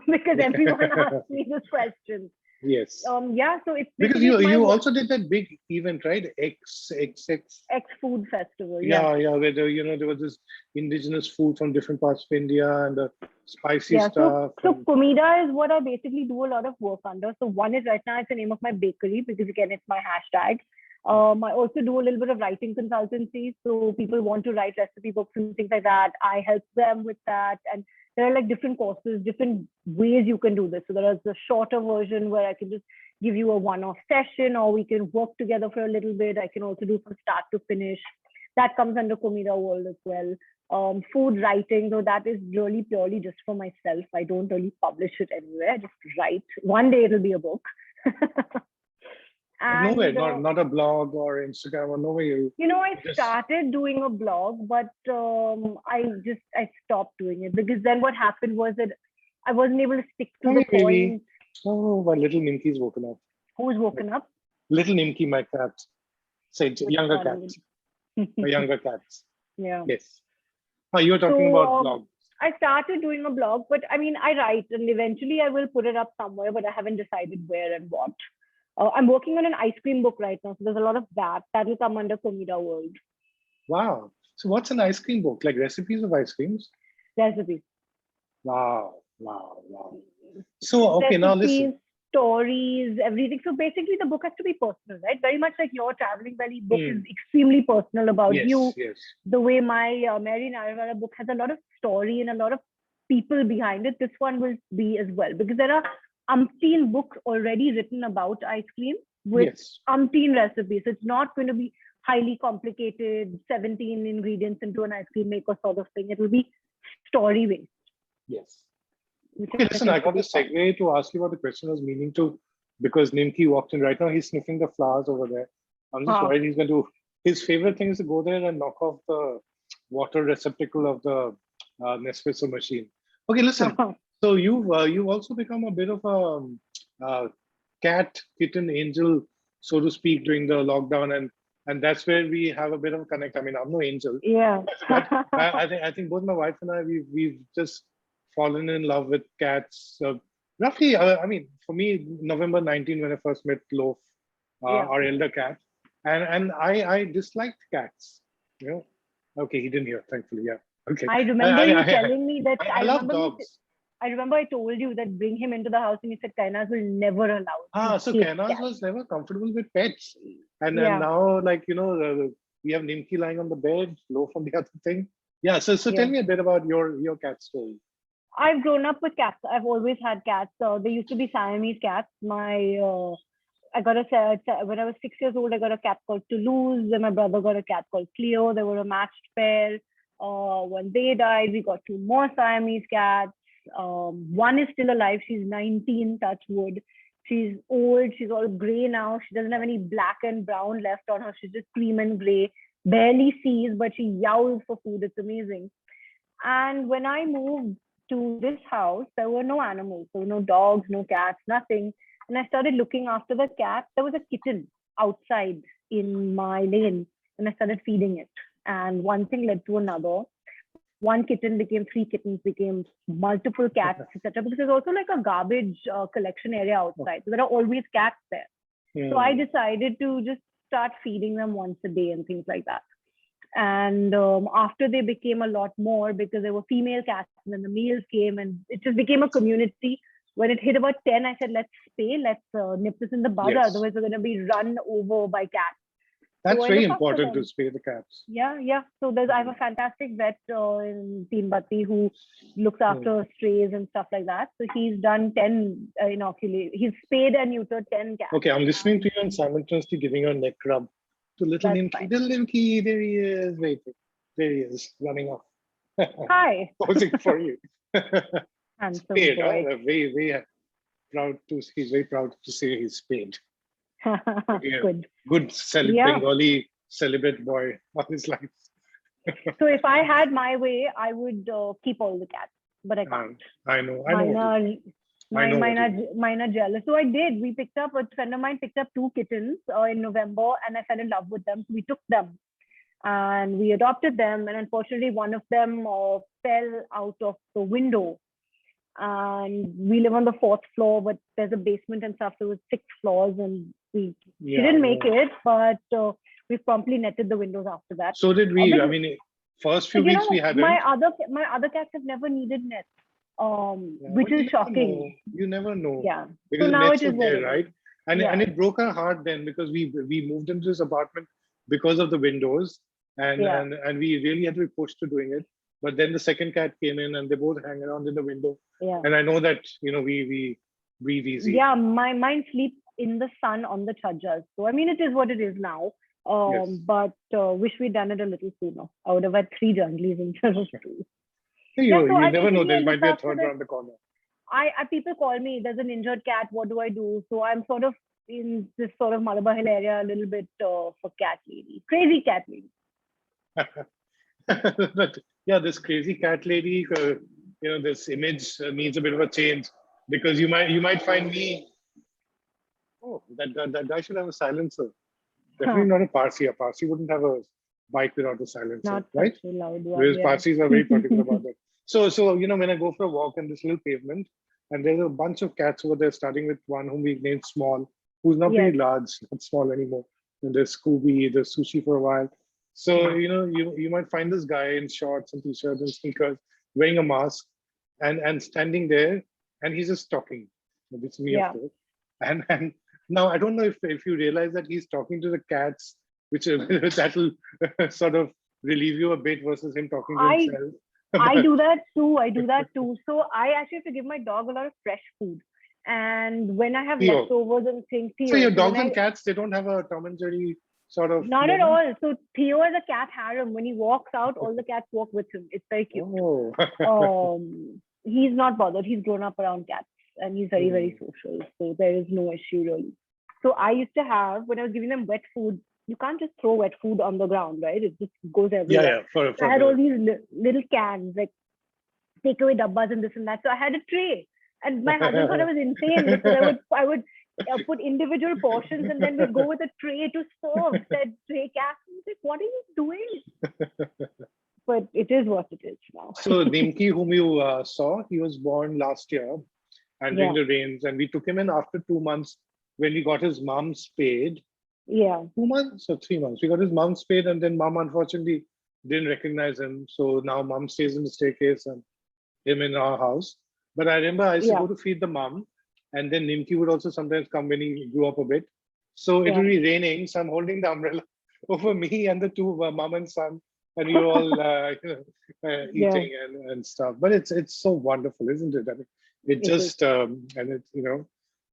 Because everyone asks me this question. Yes. So it's Because basically you also did that big event, right? XXX. X Food Festival. Yeah, where there was this indigenous food from different parts of India and the spicy stuff. So Comida is what I basically do a lot of work under. So one is right now it's the name of my bakery because again it's my hashtag. I also do a little bit of writing consultancy. So people want to write recipe books and things like that. I help them with that. And there are like different courses, different ways you can do this. So there is the shorter version where I can just give you a one-off session, or we can work together for a little bit. I can also do from start to finish. That comes under Comida World as well. Food writing, so that is really purely just for myself. I don't really publish it anywhere. I just write. One day it'll be a book. And, nowhere, not a blog or Instagram or nowhere. I started doing a blog, but I stopped doing it, because then what happened was that I wasn't able to stick to the point. Oh, my little Nimki's woken up. Who's woken up? Little Nimki, my cat. Say younger cats. My younger cats. Yeah. Yes. Oh, you were talking about blogs. I started doing a blog, but I mean, I write, and eventually I will put it up somewhere, but I haven't decided where and what. I'm working on an ice cream book right now, so there's a lot of that. That will come under Comida World. Wow. So what's an ice cream book? Like recipes of ice creams? Recipes. Wow. So, okay, now listen. Stories, everything. So basically the book has to be personal, right? Very much like your Traveling Belly book is extremely personal about you. Yes. The way my Mary Narwala book has a lot of story and a lot of people behind it. This one will be as well, because there are umpteen books already written about ice cream with umpteen recipes. It's not going to be highly complicated, 17 ingredients into an ice cream maker sort of thing. It will be story based. Yes. Okay, listen, I got this segue to ask you what the question was meaning to, because Nimki walked in right now. He's sniffing the flowers over there. I'm just worried he's going to, his favorite thing is to go there and knock off the water receptacle of the Nespresso machine. Okay, listen. So you've also become a bit of a cat, kitten, angel, so to speak, during the lockdown, and that's where we have a bit of a connect. I mean, I'm no angel. Yeah. But I think both my wife and I, we've just fallen in love with cats. Roughly, I mean, for me, November 19, when I first met Loaf, our elder cat, and I disliked cats. Okay, he didn't hear, thankfully. Yeah. Okay. I remember you telling me that. I love dogs. I remember I told you that bring him into the house, and you said Kainas will never allow. So Kainas was never comfortable with pets, and now, like we have Nimki lying on the bed, Loaf on the other thing. Yeah. So tell me a bit about your cat story. I've grown up with cats. I've always had cats. They used to be Siamese cats. I got when I was 6 years old, I got a cat called Toulouse. Then my brother got a cat called Cleo. They were a matched pair. When they died, we got 2 more Siamese cats. One is still alive. She's 19, touch wood. She's old. She's all gray now. She doesn't have any black and brown left on her. She's just cream and gray. Barely sees, but she yowls for food. It's amazing. And when I moved to this house, there were no animals. There were no dogs, no cats, nothing. And I started looking after the cat. There was a kitten outside in my lane, and I started feeding it. And one thing led to another. One kitten became 3 kittens, became multiple cats, etc. Because there's also like a garbage collection area outside. So there are always cats there. So I decided to just start feeding them once a day and things like that. And after they became a lot more, because there were female cats and then the males came, and it just became a community. When it hit about 10, I said, let's spay, let's nip this in the bud, otherwise we're going to be run over by cats. That's very important to spay the cats. Yeah. So I have a fantastic vet in Teen Batti who looks after strays and stuff like that. So he's done 10 inoculate. He's spayed and neutered 10 cats. Okay, I'm listening to you and simultaneously giving her a neck rub to little Nimki. Little Nimki, there he is. Waiting. There he is, running off. Hi. Posing for you. Handsome spayed, boy. Very proud to. He's very proud to say he's spayed. Good. Bengali celibate boy all his life. So if I had my way, I would keep all the cats, but I can't. I know. Mine are jealous. So I did. A friend of mine picked up 2 kittens in November, and I fell in love with them. So we took them and we adopted them. And unfortunately, one of them fell out of the window. And we live on the 4th floor, but there's a basement and stuff. So it was 6 floors, and she didn't make it, but we promptly netted the windows after that. So did we. I mean, first few weeks we had my other cats have never needed nets, which is shocking. You never know. Yeah. Because so now nets it is there, right? And Yeah. it broke our heart then, because we moved into this apartment because of the windows, Yeah. and we really had to be pushed to doing it. But then the second cat came in, and they both hang around in the window. Yeah. And I know that, we breathe easy. Yeah, my mine sleeps in the sun on the chajjas. So I mean, it is what it is now. Yes. But wish we'd done it a little sooner. I would have had 3 junglis instead of 2. You Yeah, so you I never know. basically There I might look be a after third the. around the corner. I people call me, there's an injured cat. What do I do? So I'm sort of in this sort of Malabar Hill area a little bit for cat lady, crazy cat lady. But yeah, this crazy cat lady, this image needs a bit of a change, because you might find me. Oh, that guy should have a silencer. Definitely not a Parsi. A Parsi wouldn't have a bike without a silencer, Not right? such a loud one. Whereas Yeah. Parsis are very particular about that. So when I go for a walk on this little pavement, and there's a bunch of cats over there, starting with one whom we named Small, who's not Yes. very large, not small anymore. And there's Scooby, there's Sushi for a while. So you might find this guy in shorts and t-shirts and sneakers, wearing a mask, and standing there, and he's just talking. It's me, Yeah. of course. And now I don't know if you realize that he's talking to the cats, which that'll sort of relieve you a bit, versus him talking to I himself. I do that too. So I actually have to give my dog a lot of fresh food. And when I have Theo. leftovers and things, So Theo. your So dogs when and cats, they don't have a Tom and Jerry sort of not at moment? all. So Theo is a cat harem. When he walks out, all the cats walk with him. It's very cute. Oh. He's not bothered. He's grown up around cats and he's very, very Hmm. social. So there is no issue really. So I used to have, when I was giving them wet food, you can't just throw wet food on the ground, right? It just goes Yeah, everywhere. yeah. For I had all the these little cans, like takeaway dabbas and this and that. So I had a tray, and my husband thought I was insane because I would put individual portions and then we'd go with a tray to serve said tray cat. He's like, what are you doing? But it is what it is now. So Nimki, whom you saw, he was born last year, and during Yeah. the rains, and we took him in after 2 months when we got his mom spayed. Yeah. 2 months or 3 months. We got his mom spayed, and then mom unfortunately didn't recognize him. So now mom stays in the staircase and him in our house. But I remember I used to Yeah. go to feed the mom, and then Nimki would also sometimes come when he grew up a bit. So it Yeah. would be raining, so I'm holding the umbrella over me and the two mom and son, and we were all Yeah. eating and stuff. But it's so wonderful, isn't it? I mean, it It is. just and it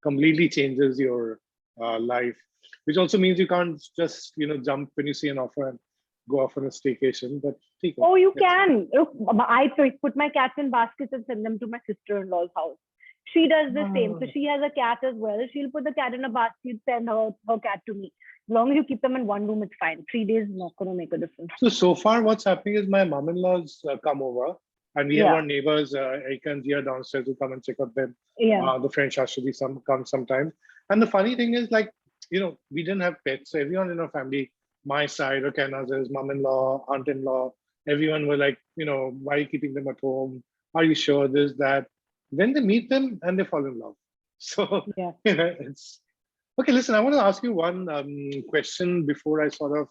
completely changes your life, which also means you can't just jump when you see an offer and go off on a staycation. But take it. Oh, you Yes. can. Look, I put my cats in baskets and send them to my sister-in-law's house. She does the same. So Ah. she has a cat as well. She'll put the cat in a basket, send her cat to me. As long as you keep them in one room, it's fine. 3 days not going to make a difference. So far, what's happening is my mom-in-laws come over, and we have Yeah. our neighbors, Erika and Zia downstairs, who come and check out them. Yeah. The French Ashwadi come sometimes. And the funny thing is, like, we didn't have pets. So everyone in our family, my side, or Kenaz's mom-in-law, aunt-in-law, everyone were like, why are you keeping them at home? Are you sure this, that? Then they meet them and they fall in love. So Yeah. it's okay. Listen, I want to ask you one question before I sort of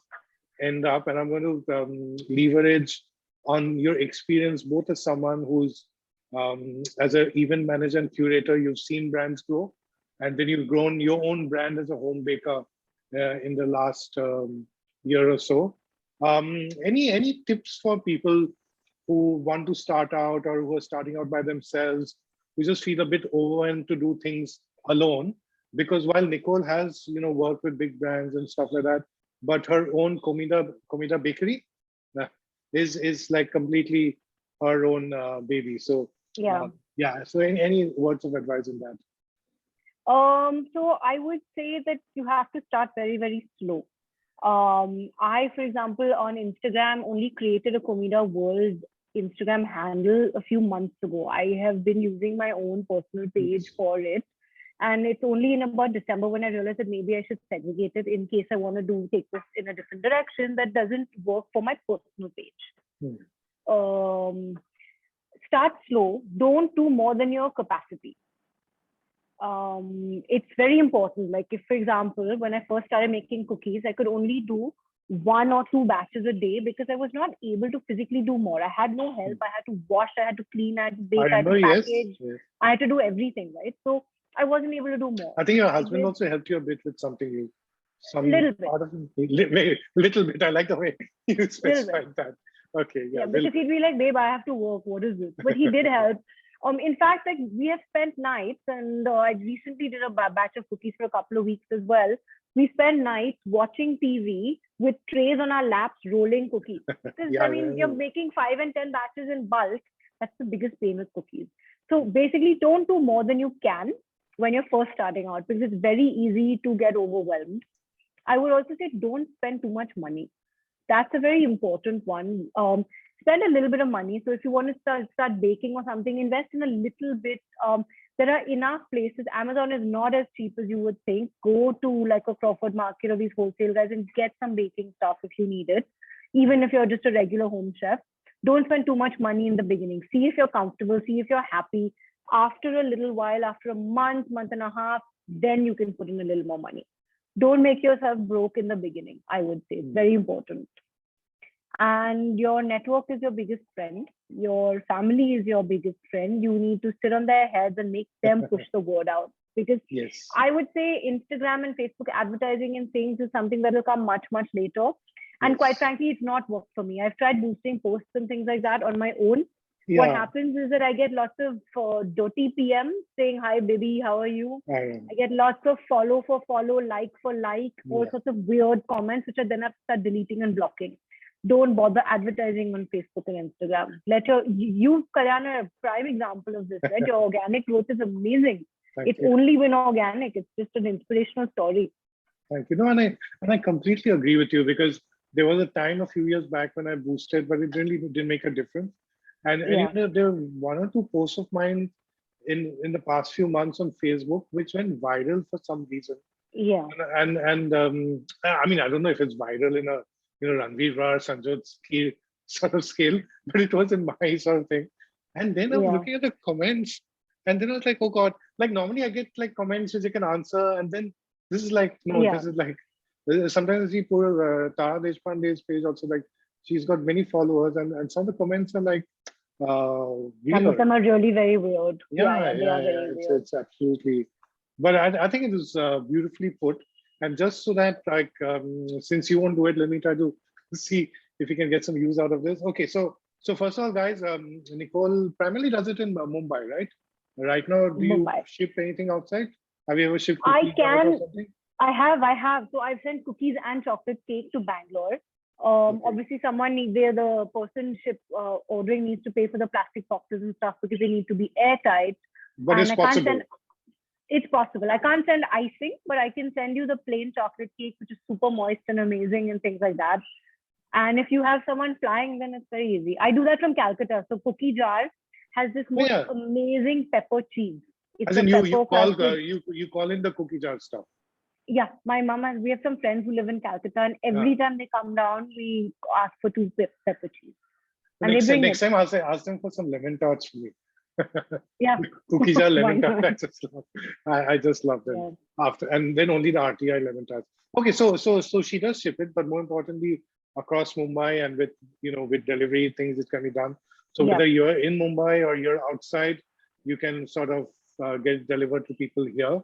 end up, and I'm going to leverage on your experience, both as someone who's as an event manager and curator, you've seen brands grow, and then you've grown your own brand as a home baker in the last year or so. Any tips for people who want to start out, or who are starting out by themselves, who just feel a bit overwhelmed to do things alone? Because while Nicole has worked with big brands and stuff like that, but her own Comida Bakery uh, is like completely her own baby. So Yeah. yeah. So any words of advice on that? So I would say that you have to start very, very slow. I, for example, on Instagram only created a Comida World Instagram handle a few months ago. I have been using my own personal page for it. And it's only in about December when I realized that maybe I should segregate it in case I want to take this in a different direction that doesn't work for my personal page. Start slow. Don't do more than your capacity. It's very important. Like if, for example, when I first started making cookies, I could only do 1 or 2 batches a day because I was not able to physically do more. I had no help. I had to wash, I had to clean, I had to bake, I had to Yes. package. Yes. I had to do everything, right? So I wasn't able to do more. I think your husband With also helped you a bit with something. little bit. Part of little bit. I like the way you specified that. Okay, yeah. Yeah, because he'd be like, babe, I have to work. What is this? But he did help. In fact, like we have spent nights, and I recently did a batch of cookies for a couple of weeks as well. We spend nights watching TV with trays on our laps, rolling cookies. Because you're making 5 and 10 batches in bulk. That's the biggest pain with cookies. So basically, don't do more than you can when you're first starting out, because it's very easy to get overwhelmed. I would also say don't spend too much money. That's a very important one. Spend a little bit of money. So if you want to start baking or something, invest in a little bit. There are enough places. Amazon is not as cheap as you would think. Go to like a Crawford Market or these wholesale guys and get some baking stuff if you need it. Even if you're just a regular home chef, don't spend too much money in the beginning. See if you're comfortable, see if you're happy. After a little while, after a month and a half, then you can put in a little more money. Don't make yourself broke in the beginning, I would say. It's very important. And your network is your biggest friend. Your family is your biggest friend. You need to sit on their heads and make them push the word out. Because I would say Instagram and Facebook advertising and things is something that will come much, much later. And quite frankly, it's not worked for me. I've tried boosting posts and things like that on my own. Yeah. What happens is that I get lots of dirty PMs saying, hi, baby, how are you? I get lots of follow for follow, like for like, all sorts of weird comments, which I then have to start deleting and blocking. Don't bother advertising on Facebook and Instagram. You, Kalyan, are a prime example of this, right? Your organic growth is amazing. It's only been organic. It's just an inspirational story. Thank you. No, and I completely agree with you, because there was a time a few years back when I boosted, but it really didn't make a difference. And there were 1 or 2 posts of mine in the past few months on Facebook, which went viral for some reason. Yeah. And I mean, I don't know if it's viral in a Ranveer Rar, Sanjot sort of scale, but it was in my sort of thing. And then I'm looking at the comments, and then I was like, oh God, like normally I get like comments which you can answer, and then this is like, no, this is like, sometimes we put Tara Deshpande's page also, like she's got many followers, and some of the comments are like, some of them are really very weird. It's absolutely, but I think it was beautifully put. And just so that, like, since you won't do it, let me try to see if we can get some use out of this. Okay, so first of all, guys, Nicole primarily does it in Mumbai, right? Right now, do you ship anything outside? Have you ever shipped cookies or something? I have. So I've sent cookies and chocolate cake to Bangalore. Obviously, the person ordering needs to pay for the plastic boxes and stuff because they need to be airtight. But it's possible. It's possible. I can't send icing, but I can send you the plain chocolate cake, which is super moist and amazing and things like that. And if you have someone flying, then it's very easy. I do that from Calcutta. So Cookie Jar has this most amazing pepper cheese. As in you call in the Cookie Jar stuff. Yeah, my mom we have some friends who live in Calcutta, and every time they come down, we ask for 2 pepper cheese. And next time I'll say, ask them for some lemon tarts for me. Yeah, cookies are lemon tarts. I just love them. And then only the RTI lemon tarts. Okay, so she does ship it, but more importantly, across Mumbai, and with delivery things, it can be done. So whether you're in Mumbai or you're outside, you can sort of get it delivered to people here.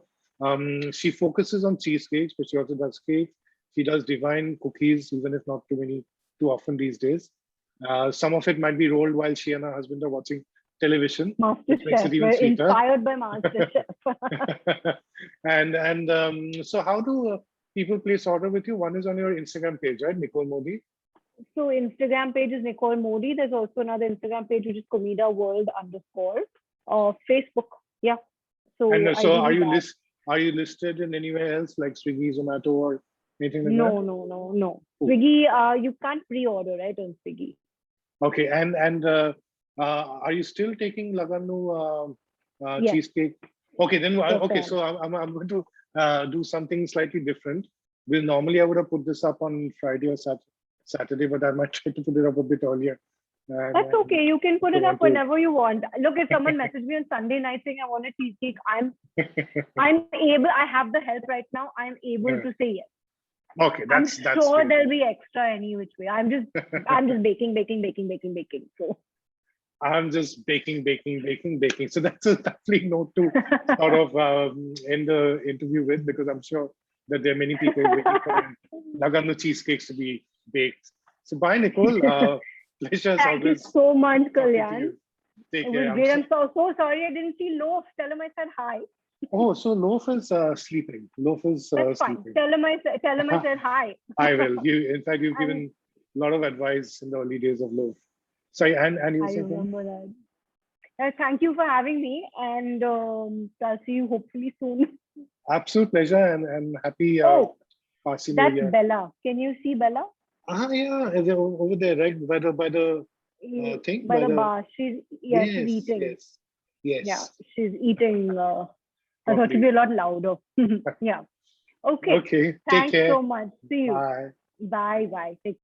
She focuses on cheesecakes, but she also does cake. She does divine cookies, even if not too often these days. Some of it might be rolled while she and her husband are watching television, which makes it even sweeter. Inspired by MasterChef. and so how do people place order with you? One is on your Instagram page, right? Nicole Mody. So Instagram page is Nicole Mody. There's also another Instagram page, which is Comida World _ Facebook. Yeah. So are you listed in anywhere else like Swiggy, Zomato, or anything like that? No. Swiggy, you can't pre-order, right, on Swiggy. Okay, and are you still taking Lagane cheesecake? Okay, then so I'm going to do something slightly different. Well, normally I would have put this up on Friday or Saturday, but I might try to put it up a bit earlier. That's okay. You can put it up whenever you want. Look, if someone messaged me on Sunday night saying I want a cheesecake, I'm able. I have the help right now. I'm able to say yes. Okay, that's sure there'll be extra any which way. I'm just baking. So I'm just baking. So that's a lovely note to sort of end the interview with, because I'm sure that there are many people waiting for Lagane cheesecakes to be baked. So bye, Nicole. Pleasure as Thank you always. so much, talking to Kalyan. you. Take It care. was great. I'm so sorry I didn't see Loaf. Tell him I said hi. Oh, so Loaf is sleeping. Loaf is That's fine. sleeping. Tell him I said hi. I will. In fact, you've And given a lot of advice in the early days of Loaf. Sorry, and you I were saying something? remember that. Thank you for having me, and I'll see you hopefully soon. Absolute pleasure, and happy Oh, Parsi New that's Year. Bella. Can you see Bella? Yeah, they're over there, right by the thing, By the bar. She's yes, eating. yes, Yeah, yes. she's eating. I thought she'd Broccoli. be a lot louder. Yeah. Okay. Okay, take Thanks care. so much. See you. Bye. Bye. Take